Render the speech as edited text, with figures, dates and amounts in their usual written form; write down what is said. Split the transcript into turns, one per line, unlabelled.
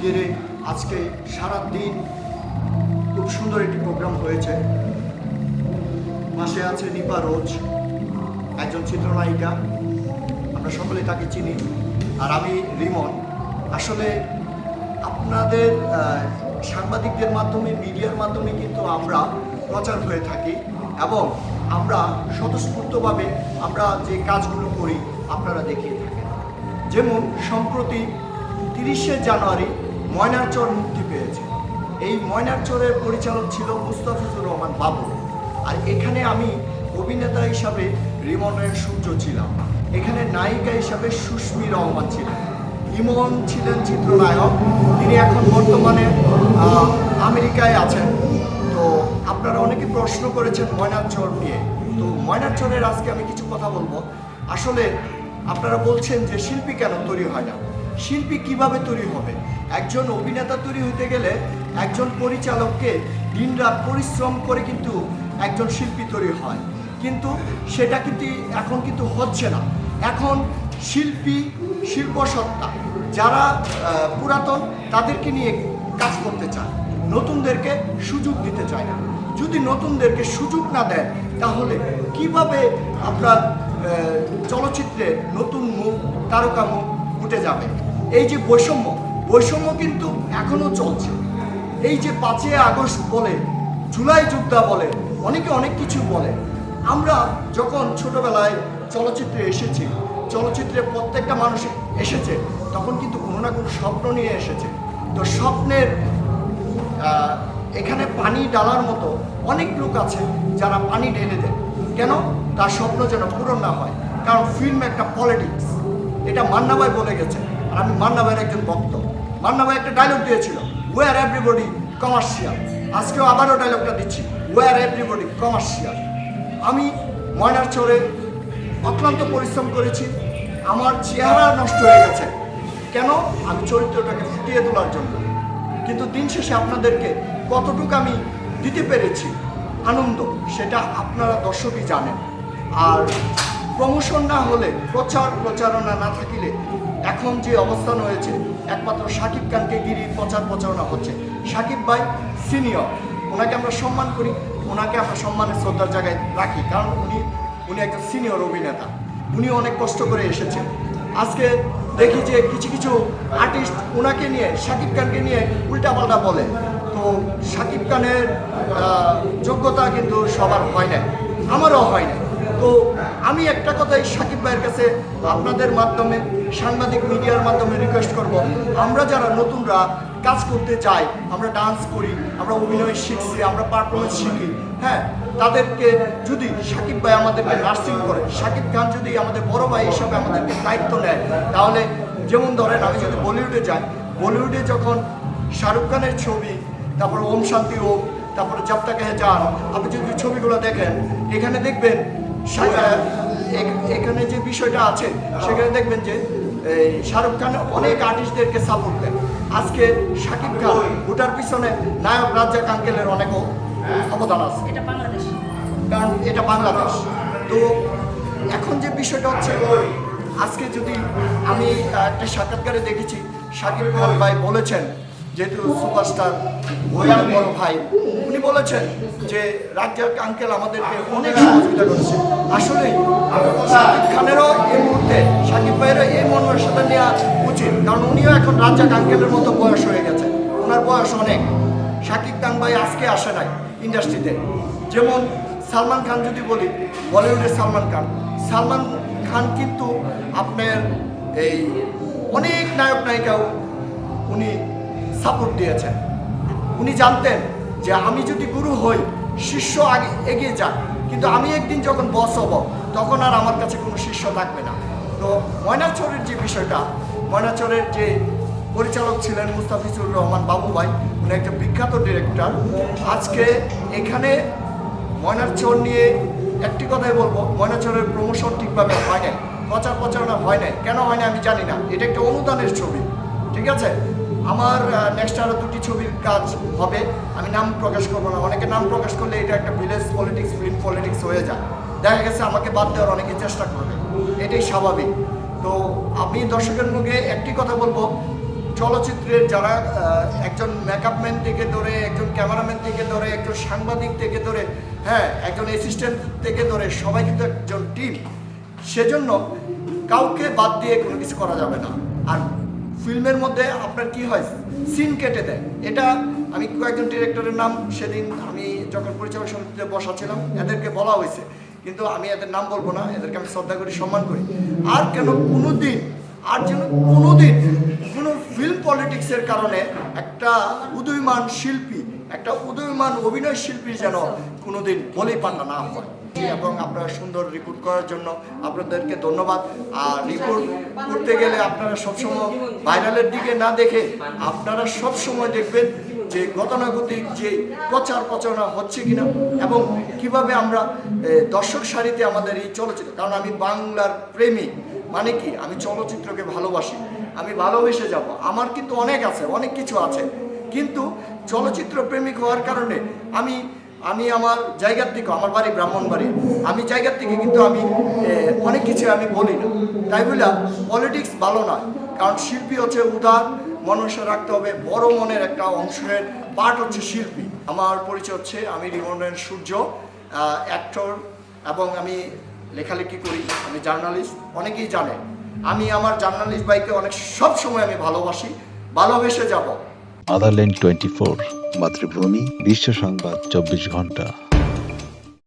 ঘিরে আজকে সারা দিন খুব সুন্দর একটি প্রোগ্রাম হয়েছে। পাশে আছে নিপা রোজ, একজন চিত্রনায়িকা, আমরা সকলে তাকে চিনি, আর আমি রিমন। আসলে আপনাদের সাংবাদিকদের মাধ্যমে, মিডিয়ার মাধ্যমে কিন্তু আমরা প্রচার হয়ে থাকি এবং আমরা স্বতঃস্ফূর্তভাবে আমরা যে কাজগুলো করি আপনারা দেখিয়ে থাকেন। যেমন সম্প্রতি 30শে জানুয়ারি ময়নারচর মুক্তি পেয়েছে। এই ময়নারচরের পরিচালক ছিল মুস্তাফিজুর রহমান বাবু, আর এখানে আমি অভিনেতা হিসাবে রিমনের সূর্য ছিলাম, এখানে নায়িকা হিসাবে সুস্মি রহমান ছিলেন, ইমন ছিলেন চিত্রনায়ক, তিনি এখন বর্তমানে আমেরিকায় আছেন। তো আপনারা অনেকে প্রশ্ন করেছেন ময়নারচর নিয়ে, তো ময়নারচরের আজকে আমি কিছু কথা বলবো। আসলে আপনারা বলছেন যে শিল্পী কেন তৈরি হয় না, শিল্পী কিভাবে তৈরি হবে? একজন অভিনেতা তৈরি হতে গেলে একজন পরিচালককে দিনরাত পরিশ্রম করে কিন্তু একজন শিল্পী তৈরি হয়, কিন্তু সেটা কিন্তু এখন কিন্তু হচ্ছে না। এখন শিল্পী, শিল্পসত্তা যারা পুরাতন তাদেরকে নিয়ে কাজ করতে চায়, নতুনদেরকে সুযোগ দিতে চায় না। যদি নতুনদেরকে সুযোগ না দেয় তাহলে কিভাবে আপনার চলচ্চিত্রে নতুন মুখ, তারকা মুখ উঠে যাবে? এই যে বৈষম্য কিন্তু এখনও চলছে। এই যে 5ই আগস্ট বলে, জুলাই যোদ্ধা বলে, অনেকে অনেক কিছু বলে। আমরা যখন ছোটবেলায় চলচ্চিত্রে এসেছি, চলচ্চিত্রে প্রত্যেকটা মানুষ এসেছে, তখন কিন্তু কোনো না কোনো স্বপ্ন নিয়ে এসেছে। তো স্বপ্নের এখানে পানি ডালার মতো অনেক লোক আছে যারা পানি ঢেলে দেয়। কেন? তার স্বপ্ন যেন পূরণ না হয়। কারণ ফিল্ম একটা পলিটিক্স, এটা মান্না ভাই বলে গেছে, আর আমি মান্না ভাইয়ের একজন ভক্ত। মান্না ভাই একটা ডায়লগ দিয়েছিল, ওয়ার এভরিবডি কমার্শিয়াল। আজকেও আবারও ডায়লগটা দিচ্ছি, ওয়ার এভরিবডি কমার্শিয়াল। আমি ময়নারচরে অক্লান্ত পরিশ্রম করেছি, আমার চেহারা নষ্ট হয়ে গেছে। কেন? আমি চরিত্রটাকে ফুটিয়ে তোলার জন্য। কিন্তু দিন শেষে আপনাদেরকে কতটুকু আমি দিতে পেরেছি আনন্দ, সেটা আপনারা দর্শকই জানেন। আর প্রমোশন না হলে, প্রচারণা না থাকিলে এখন যে অবস্থান হয়েছে, একমাত্র শাকিব খানকে ঘিরে প্রচারণা হচ্ছে। শাকিব ভাই সিনিয়র, ওনাকে আমরা সম্মান করি, ওনাকে আমরা সম্মানের শ্রদ্ধার জায়গায় রাখি, কারণ উনি একজন সিনিয়র অভিনেতা, উনি অনেক কষ্ট করে এসেছেন। আজকে দেখি যে কিছু আর্টিস্ট ওনাকে নিয়ে, শাকিব খানকে নিয়ে উল্টাপাল্টা বলে। তো শাকিব খানের যোগ্যতা কিন্তু সবার হয় না, আমারও হয় না। তো আমি একটা কথাই শাকিব ভাইয়ের কাছে আপনাদের মাধ্যমে, সাংবাদিক মিডিয়ার মাধ্যমে রিকোয়েস্ট করব, আমরা যারা নতুনরা কাজ করতে চাই, আমরা ডান্স করি, আমরা অভিনয় শিখছি, আমরা পারফরমেন্স শিখি, হ্যাঁ, তাদেরকে যদি শাকিব ভাই আমাদেরকে নার্সিং করে, শাকিব খান যদি আমাদের বড় ভাই হিসাবে আমাদেরকে দায়িত্ব নেয়, তাহলে যেমন ধরেন আমি যদি বলিউডে যাই, বলিউডে যখন শাহরুখ খানের ছবি, তারপর ওম শান্তি ওম, তারপরে জব তক হ্যায় জান, আপনি যদি ছবিগুলো দেখেন, এখানে দেখবেন এখানে যে বিষয়টা আছে, সেখানে দেখবেন যে শাহরুখ খান অনেক আর্টিস্টদেরকে সাপোর্ট দেন। আজকে শাকিব খান ওটার পিছনে নায়ক রাজ্জাক আঙ্কেলের অনেক অবদান আছে, কারণ এটা বাংলাদেশ। তো এখন যে বিষয়টা হচ্ছে, আজকে যদি আমি একটা সাক্ষাৎকারে দেখেছি, শাকিব খান ভাই বলেছেন, যেহেতু সুপারস্টার বড় ভাই, উনি বলেছেন যে রাজ্জাক আঙ্কেল আমাদেরকে অনেক সহযোগিতা করেছে। আসলে শাকিব খানেরও এই মুহূর্তে, শাকিব ভাইয়েরও এই মনোভাবটা নেওয়া উচিত, কারণ উনিও এখন রাজ্জাক আঙ্কেলের মতো বয়স হয়ে গেছে, ওনার বয়স অনেক। শাকিব খান ভাই আজকে আসে নাই ইন্ডাস্ট্রিতে। যেমন সালমান খান যদি বলি, বলিউডের সালমান খান কিন্তু আপনার এই অনেক নায়ক নায়িকাও উনি সাপোর্ট দিয়েছেন। উনি জানতেন যে আমি যদি গুরু হই, শিষ্য আগে এগিয়ে যাক, কিন্তু আমি একদিন যখন বস হব, তখন আর আমার কাছে কোনো শিষ্য থাকবে না। তো ময়নারচরের যে বিষয়টা, ময়নারচরের যে পরিচালক ছিলেন মুস্তাফিজুর রহমান বাবু ভাই, উনি একটা বিখ্যাত ডিরেক্টর। আজকে এখানে ময়নারচর নিয়ে একটি কথাই বলবো, ময়নারচরের প্রমোশন ঠিকভাবে হয় নাই, প্রচারণা হয় নাই। কেন হয় না আমি জানি না, এটা একটা অনুদানের ছবি, ঠিক আছে। আমার নেক্সট আরও 2টি ছবির কাজ হবে, আমি নাম প্রকাশ করবো না। অনেকে নাম প্রকাশ করলে এটা একটা ভিলেজ পলিটিক্স, ফিল্ম পলিটিক্স হয়ে যায়। দেখা গেছে আমাকে বাদ দেওয়ার অনেকে চেষ্টা করবে, এটাই স্বাভাবিক। তো আমি দর্শকের মুখে একটি কথা বলবো, চলচ্চিত্রের যারা একজন মেকআপম্যান থেকে ধরে, একজন ক্যামেরাম্যান থেকে ধরে, একজন সাংবাদিক থেকে ধরে, হ্যাঁ, একজন অ্যাসিস্ট্যান্ট থেকে ধরে, সবাই কিন্তু একজন টিম। সেজন্য কাউকে বাদ দিয়ে কোনো কিছু করা যাবে না। আর ফিল্মের মধ্যে আপনার কি হয়, সিন কেটে দেয়। এটা আমি কয়েকজন ডিরেক্টরের নাম সেদিন আমি যখন পরিচালক সমিতিতে বসা ছিলাম এদেরকে বলা হয়েছে, কিন্তু আমি এদের নাম বলবো না, এদেরকে আমি শ্রদ্ধা করি, সম্মান করি। আর কেন কোনোদিন, আর যেন কোনোদিন কোনো ফিল্ম পলিটিক্সের কারণে একটা উদীয়মান শিল্পী, একটা উদীয়মান অভিনয় শিল্পীর যেন কোনোদিন বলি পান্না না হয়। এবং আপনারা সুন্দর রিপোর্ট করার জন্য আপনাদেরকে ধন্যবাদ। আর রিপোর্ট করতে গেলে আপনারা সবসময় ভাইরালের দিকে না দেখে আপনারা সবসময় দেখবেন যে গতানুগতিক যে প্রচার প্রচারণা হচ্ছে কিনা এবং কিভাবে আমরা দর্শক সারিতে আমাদের এই চলচ্চিত্র, কারণ আমি বাংলার প্রেমিক, মানে কি আমি চলচ্চিত্রকে ভালোবাসি, আমি ভালোবেসে যাব। আমার কিন্তু অনেক আছে, অনেক কিছু আছে, কিন্তু চলচ্চিত্র প্রেমিক হওয়ার কারণে আমি আমার জায়গার থেকে, আমার বাড়ি ব্রাহ্মণবাড়ি, আমি জায়গার থেকে কিন্তু আমি অনেক কিছু আমি বলি না। তাই বলে পলিটিক্স ভালো নয়, কারণ শিল্পী হচ্ছে উদার মনুষ্য রাখতে হবে, বড় মনের একটা অংশের পার্ট হচ্ছে শিল্পী। আমার পরিচয় হচ্ছে আমি রিমনের সূর্য, অ্যাক্টর, এবং আমি লেখালেখি করি, আমি জার্নালিস্ট। অনেকেই জানে আমি আমার জার্নালিস্ট বাইকে অনেক সব সময় আমি ভালোবাসি, ভালোবেসে যাব।
আদারল্যান্ড 24, মাতৃভূমি, বিশ্ব সংবাদ 24 ঘন্টা।